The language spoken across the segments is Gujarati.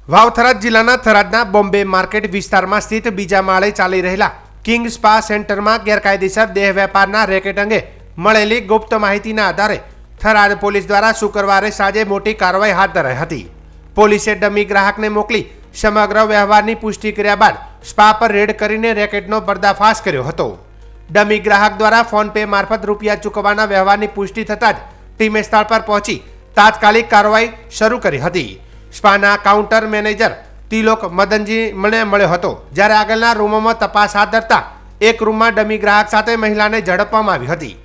વાવ થરાદ જિલ્લાના થરાદના બોમ્બે માર્કેટ વિસ્તારમાં સ્થિત બીજા માળે ચાલી રહેલા કિંગ સ્પા સેન્ટરમાં ગેરકાયદેસર દેહ વેપારના રેકેટ અંગે મળેલી ગુપ્ત માહિતીના આધારે થરાદ પોલીસ દ્વારા શુક્રવારે સાંજે મોટી કાર્યવાહી હાથ ધરાઈ હતી. પોલીસે ડમી ગ્રાહકને મોકલી સમગ્ર વ્યવહારની પુષ્ટિ કર્યા બાદ સ્પા પર રેડ કરીને રેકેટનો પર્દાફાશ કર્યો હતો. ડમી ગ્રાહક દ્વારા ફોન પે મારફત રૂપિયા ચૂકવવાના વ્યવહારની પુષ્ટિ થતાં જ ટીમે સ્થળ પર પહોંચી તાત્કાલિક કાર્યવાહી શરૂ કરી હતી. સ્પાના કાઉન્ટર મેનેજર તિલોક મદનજી મળ્યો હતો, જ્યારે આગળના રૂમોમાં તપાસ હાથ ધરતા એક રૂમમાં ડમી ગ્રાહક સાથે મહિલાને ઝડપવામાં આવી હતી.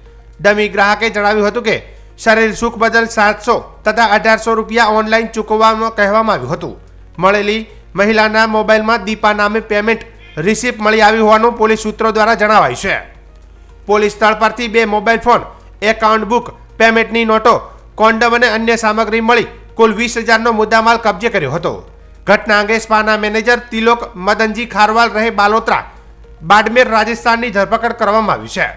ડમી ગ્રાહકે જણાવ્યું હતું કે શરીર સુખ બદલ 700 તથા 1800 રૂપિયા ઓનલાઈન ચૂકવવામાં કહેવામાં આવ્યું હતું. મળેલી મહિલાના મોબાઈલમાં દીપા નામે પેમેન્ટ રિસિપ્ટ મળી આવી હોવાનું પોલીસ સૂત્રો દ્વારા જણાવાયું છે. પોલીસ સ્થળ પરથી 2 મોબાઈલ ફોન, એકાઉન્ટ બુક, પેમેન્ટની નોટો, કોન્ડમ અને અન્ય સામગ્રી મળી કુલ 20,000નો મુદ્દામાલ કબજે કર્યો હતો. ઘટના અંગે સ્પાના મેનેજર તિલોક મદનજી ખારવાલ રહે બાલોત્રા, બાડમેર, રાજસ્થાનની ધરપકડ કરવામાં આવી છે.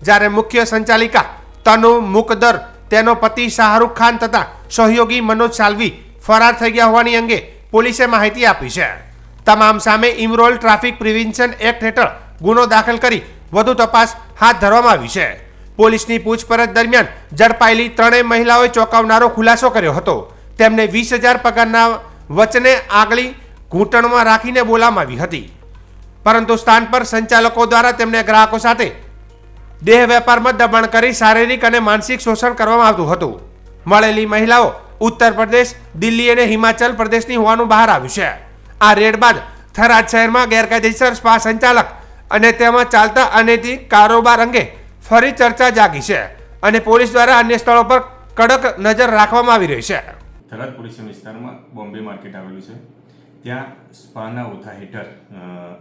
જ્યારે મુખ્ય સંચાલિકા તનુ મુકદર, તેનો પતિ શાહરૂખ ખાન તથા સહયોગી મનોજ સાલ્વી ફરાર થઈ ગયા હોવાની અંગે પોલીસે માહિતી આપી છે. તમામ સામે ઇમરોલ ટ્રાફિક પ્રિવેન્શન એક્ટ હેઠળ ગુનો દાખલ કરી વધુ તપાસ હાથ ધરવામાં આવી છે. પોલીસની પૂછપરછ દરમિયાન ઝડપાયેલી 3 મહિલાઓએ ચોંકાવનારો ખુલાસો કર્યો હતો. તેમને 20,000 પગારના વચને આગળી ઘૂંટણમાં રાખીને બોલાવવામાં આવી હતી, પરંતુ સ્થાન પર સંચાલકો દ્વારા તેમને ગ્રાહકો સાથે દેહ વેપારમાં દબાણ કરી શારીરિક અને માનસિક શોષણ કરવામાં આવતું હતું. મળેલી મહિલાઓ ઉત્તર પ્રદેશ, દિલ્હી અને હિમાચલ પ્રદેશની હોવાનું બહાર આવ્યું છે. આ રેડ બાદ થરાદ શહેરમાં ગેરકાયદેસર સ્પા સંચાલક અને તેમાં ચાલતા અનૈતિક કારોબાર અંગે ફરી ચર્ચા જાગી છે અને પોલીસ દ્વારા અન્ય સ્થળો પર કડક નજર રાખવામાં આવી રહી છે. થરાદ પોલીસ વિસ્તારમાં બોમ્બે માર્કેટ આવેલું છે. ત્યાં સ્પાના ઓથા હેઠળ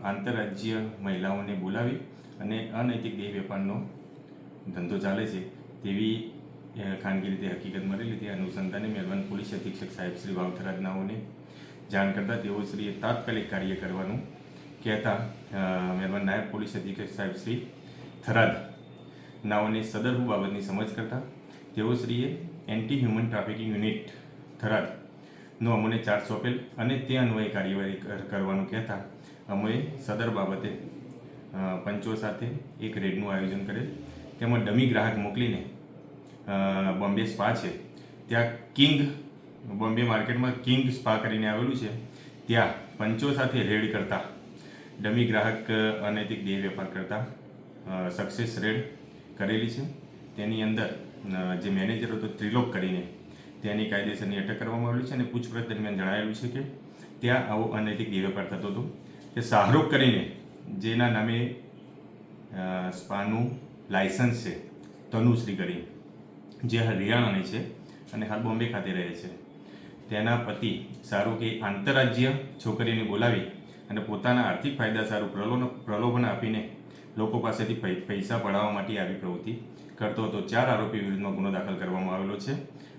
આંતરરાજ્ય મહિલાઓને બોલાવી અને અનૈતિક દેહ વેપારનો ધંધો ચાલે છે તેવી ખાનગી રીતે હકીકત મળેલી. તે અનુસંધાને મહેરબાન પોલીસ અધિક્ષક સાહેબ શ્રી વાવ થરાદનાઓને જાણ કરતા તેઓ શ્રીએ તાત્કાલિક કાર્ય કરવાનું કહેતા મહેરબાન નાયબ પોલીસ અધિક્ષક સાહેબ શ્રી થરાદ નાઓને સદરહુ બાબતની સમજ કરતા તેઓ શ્રીએ એન્ટી હ્યુમન ટ્રાફિકિંગ યુનિટ થરાદનો અમોને ચાર્જ સોંપેલ અને તે અન્વયે કાર્યવાહી કરવાનું કહેતા અમોએ સદર બાબતે પંચો સાથે એક રેડનું આયોજન કરેલ. તેમાં ડમી ગ્રાહક મોકલીને બોમ્બે સ્પા છે ત્યાં બોમ્બે માર્કેટમાં કિંગ સ્પા કરીને આવેલું છે, ત્યાં પંચો સાથે રેડ કરતા ડમી ગ્રાહક અનૈતિક દેહ વેપાર કરતા સક્સેસ રેડ કરેલી છે. તેની અંદર જે મેનેજર હતો ત્રિલોક કરીને તેની કાયદેસરની અટક કરવામાં આવેલી છે અને પૂછપરછ દરમિયાન જણાવેલું છે કે ત્યાં આવો અનૈતિક દેહ વેપાર થતો હતો. તે શાહરૂખ કરીને જેના નામે સ્પાનું લાયસન્સ છે, તનુશ્રી કરીને, જે હરિયાણાની છે અને હાલ બોમ્બે ખાતે રહે છે, તેના પતિ શાહરૂખે આંતરરાજ્ય છોકરીને બોલાવી અને પોતાના આર્થિક ફાયદા સારું પ્રલોભન આપીને લોકો પાસેથી પૈસા પડાવવા માટે આવી પ્રવૃત્તિ કરતો હતો. 4 આરોપી વિરુદ્ધમાં ગુનો દાખલ કરવામાં આવેલો છે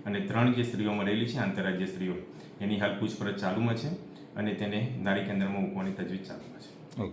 અને 3 જે સ્ત્રીઓ મળેલી છે આંતરરાજ્ય સ્ત્રીઓ, એની હાલ પૂછપરછ ચાલુમાં છે અને તેને નારી કેન્દ્રમાં મૂકવાની તજવીજ ચાલુમાં છે. ઓકે.